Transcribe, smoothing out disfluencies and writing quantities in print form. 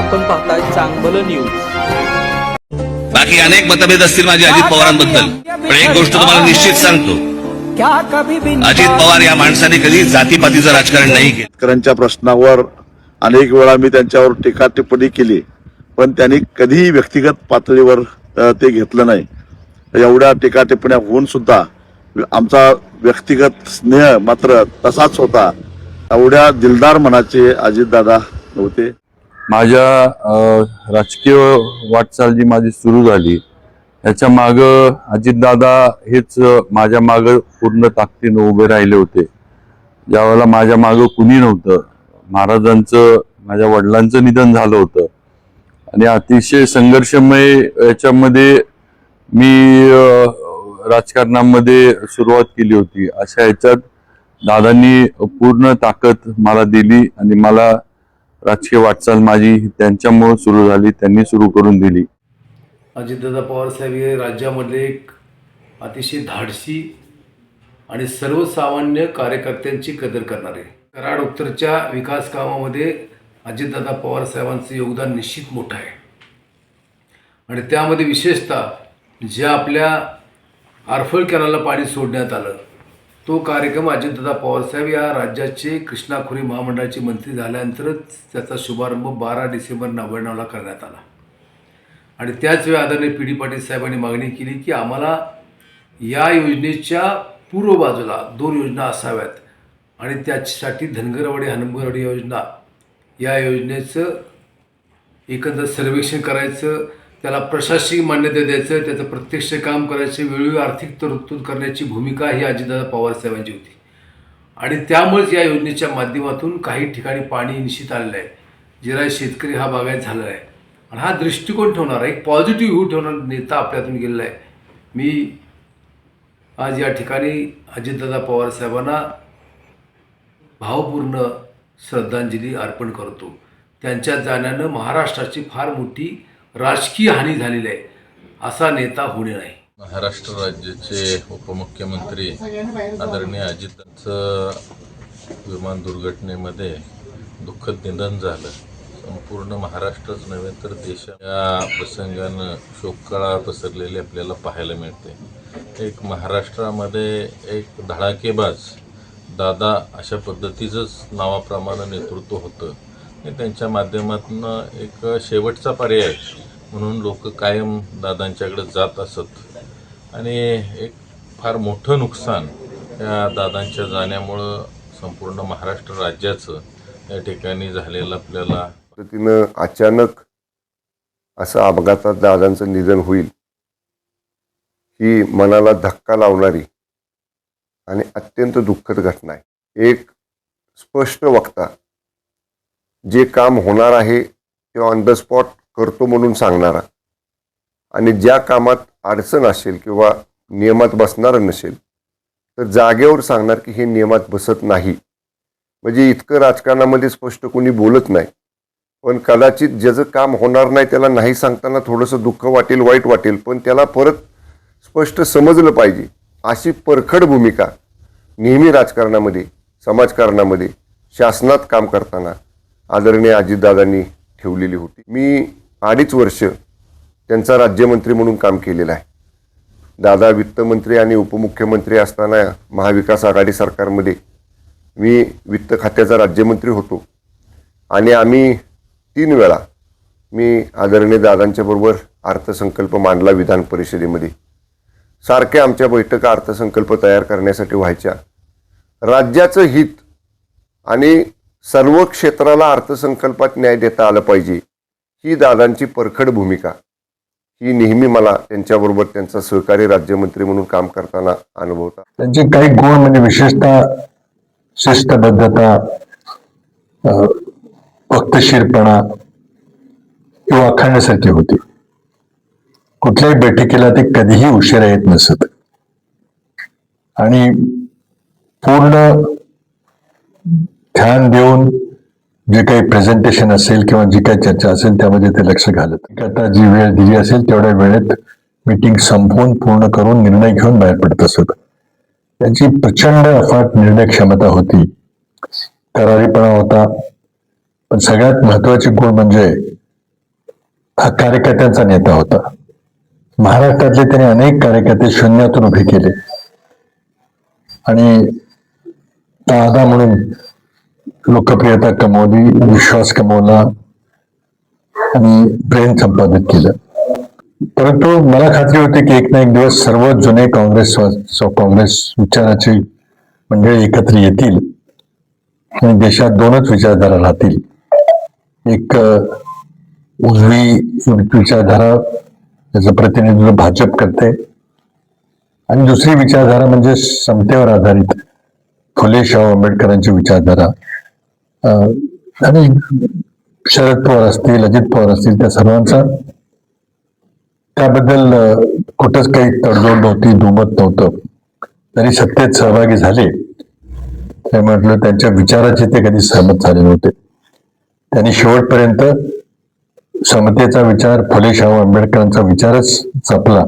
आपण पाहताय चांगलं न्यूज। बाकी अनेक मतभेद असतील माझे अजित पवारांबद्दल, पण एक गोष्ट तुम्हाला निश्चित सांगतो, अजित पवार या माणसाने कधी जातीपातीचं राजकारण नाही केलं। शेतकऱ्यांच्या प्रश्नावर अनेक वेळा मी त्यांच्यावर टीका टिप्पणी केली, पण त्यांनी कधीही व्यक्तिगत पातळीवर ते घेतलं नाही। एवढ्या टीका टिप्पण्या होऊन सुद्धा आमचा व्यक्तिगत स्नेह मात्र तसाच होता। एवढ्या दिलदार मनाचे अजितदादा होते। माझ्या राजकीय वाटचाल जी माझी सुरू झाली याच्या माग अजितदादा हेच माझ्या माग पूर्ण ताकदीने उभे राहिले होते। ज्यावेळेला माझ्या माग कुणी नव्हतं, महाराजांचं माझ्या वडिलांचं निधन झालं होतं आणि अतिशय संघर्षमय याच्यामध्ये मी राजकारणामध्ये सुरुवात केली होती। अशा याच्यात दादांनी पूर्ण ताकद मला दिली आणि मला राजकीय वाटचाल माझी त्यांच्यामुळे सुरू झाली, त्यांनी सुरू करून दिली। अजितदादा पवार साहेब हे राज्यामधले एक अतिशय धाडसी आणि सर्वसामान्य कार्यकर्त्यांची कदर करणारे। कराड उत्तरच्या विकास कामामध्ये अजितदादा पवार साहेबांचं योगदान निश्चित मोठं आहे आणि त्यामध्ये विशेषतः ज्या आपल्या आरफळ कॅनलला पाणी सोडण्यात आलं तो कार्यक्रम अजितदादा पवार साहेब या राज्याचे कृष्णा खोरे महामंडळाचे मंत्री झाल्यानंतरच त्याचा शुभारंभ 12 डिसेंबर 1999ला करण्यात आला आणि त्याच वेळी आदरणीय पी डी पाटील साहेबांनी मागणी केली की आम्हाला या योजनेच्या पूर्व बाजूला 2 योजना असाव्यात आणि त्याच्यासाठी धनगरवाडी हनुमगरवाडी योजना या योजनेचं एकंदर सर्वेक्षण करायचं, त्याला प्रशासकीय मान्यता द्यायचं, त्याचं प्रत्यक्ष काम करायचं, वेळोवेळी आर्थिक तरतूद करण्याची भूमिका ही अजितदादा पवार साहेबांची होती आणि त्यामुळेच या योजनेच्या माध्यमातून काही ठिकाणी पाणी निश्चित आलेलं आहे। जिरा शेतकरी हा बागायत झाला आहे आणि हा दृष्टिकोन ठेवणारा एक पॉझिटिव्ह व्ह्यू ठेवणारा नेता आपल्यातून गेलेला आहे। मी आज या ठिकाणी अजितदादा पवार साहेबांना भावपूर्ण श्रद्धांजली अर्पण करतो। त्यांच्या जाण्यानं महाराष्ट्राची फार मोठी राजकीय हानी झालेली आहे, असा नेता होणे नाही। महाराष्ट्र राज्याचे उपमुख्यमंत्री आदरणीय अजितदादांचं विमान दुर्घटनेमध्ये दुःखद निधन झालं। संपूर्ण महाराष्ट्रच नव्हे तर देशाच्या प्रसंगानं शोककळा पसरलेली आपल्याला पाहायला मिळते। एक महाराष्ट्रामध्ये एक धडाकेबाज दादा अशा पद्धतीचंच नावाप्रमाणे नेतृत्व होतं आणि त्यांच्या माध्यमातून एक शेवटचा पर्याय म्हणून लोक कायम दादांच्याकडे जात असत आणि एक फार मोठं नुकसान या दादांच्या जाण्यामुळं संपूर्ण महाराष्ट्र राज्याचं या ठिकाणी झालेलं आपल्याला पद्धतीनं अचानक असं अपघातात दादांचं निधन होईल ही मनाला धक्का लावणारी आणि अत्यंत दुःखद घटना आहे। एक स्पष्ट वक्ता जे काम होणार आहे ते ऑन द स्पॉट करतो म्हणून सांगणारा आणि ज्या कामात अडचण असेल किंवा नियमात बसणार नसेल तर जागेवर सांगणार की हे नियमात बसत नाही। म्हणजे इतकं राजकारणामध्ये स्पष्ट कोणी बोलत नाही, पण कदाचित ज्याचं काम होणार नाही त्याला नाही सांगताना थोडंसं दुःख वाटेल, वाईट वाटेल, पण त्याला परत स्पष्ट समजलं पाहिजे अशी परखड भूमिका नेहमी राजकारणामध्ये, समाजकारणामध्ये, शासनात काम करताना आदरणीय अजितदादांनी ठेवलेली होती। मी 2.5 वर्ष त्यांचा राज्यमंत्री म्हणून काम केलेलं आहे। दादा वित्तमंत्री आणि उपमुख्यमंत्री असताना महाविकास आघाडी सरकारमध्ये मी वित्त खात्याचा राज्यमंत्री होतो आणि आम्ही 3 वेळा मी आदरणीय दादांच्या बरोबर अर्थसंकल्प मांडला विधान परिषदेमध्ये। सारख्या आमच्या बैठका अर्थसंकल्प तयार करण्यासाठी व्हायच्या। राज्याचं हित आणि सर्व क्षेत्राला अर्थसंकल्पात न्याय देता आलं पाहिजे ही दादांची परखड भूमिका ही नेहमी मला त्यांच्याबरोबर त्यांचा सहकारी राज्यमंत्री म्हणून काम करताना अनुभवता। त्यांचे काही गुण म्हणजे विशेषतः शिस्तबद्धता, वक्तशीरपणा किंवा अखंडसारखी होती। कुठल्याही बैठकीला ते कधीही उशिरा येत नसत आणि पूर्ण ध्यान देऊन जे काही प्रेझेंटेशन असेल किंवा जी काही चर्चा असेल त्यामध्ये ते लक्ष घालत। आता जी वेळ दिली असेल तेवढ्या वेळेत मीटिंग संपवून पूर्ण करून निर्णय घेऊन बाहेर पडत असत। त्यांची प्रचंड अफाट निर्णय क्षमता होती, करारीपणा होता, पण सगळ्यात महत्वाची गोष्ट म्हणजे हा कार्यकर्त्यांचा नेता होता. महाराष्ट्रातले त्याने अनेक कार्यकर्ते शून्यातून उभे केले आणि दादा म्हणून लोकप्रियता कमवली, विश्वास कमवला आणि प्रेम संपादित केलं. परंतु मला खात्री होती की एक ना एक दिवस सर्व जुने काँग्रेस विचाराची मंडळी एकत्र येतील आणि देशात दोनच विचारधारा राहतील. एक उजवी विचारधारा त्याचं प्रतिनिधित्व भाजप करते आणि दुसरी विचारधारा म्हणजे समतेवर आधारित फुले शाहू आंबेडकरांची विचारधारा. आणि शरद पवार असतील, अजित पवार असतील, त्या सर्वांचा त्याबद्दल कुठंच काही तडजोड नव्हती, दुमत नव्हतं. तरी सत्तेत सहभागी झाले ते म्हटलं त्यांच्या विचाराचे ते कधी सहमत झाले नव्हते. त्यांनी शेवटपर्यंत समतेचा विचार, फुले शाहू आंबेडकरांचा विचारच जपला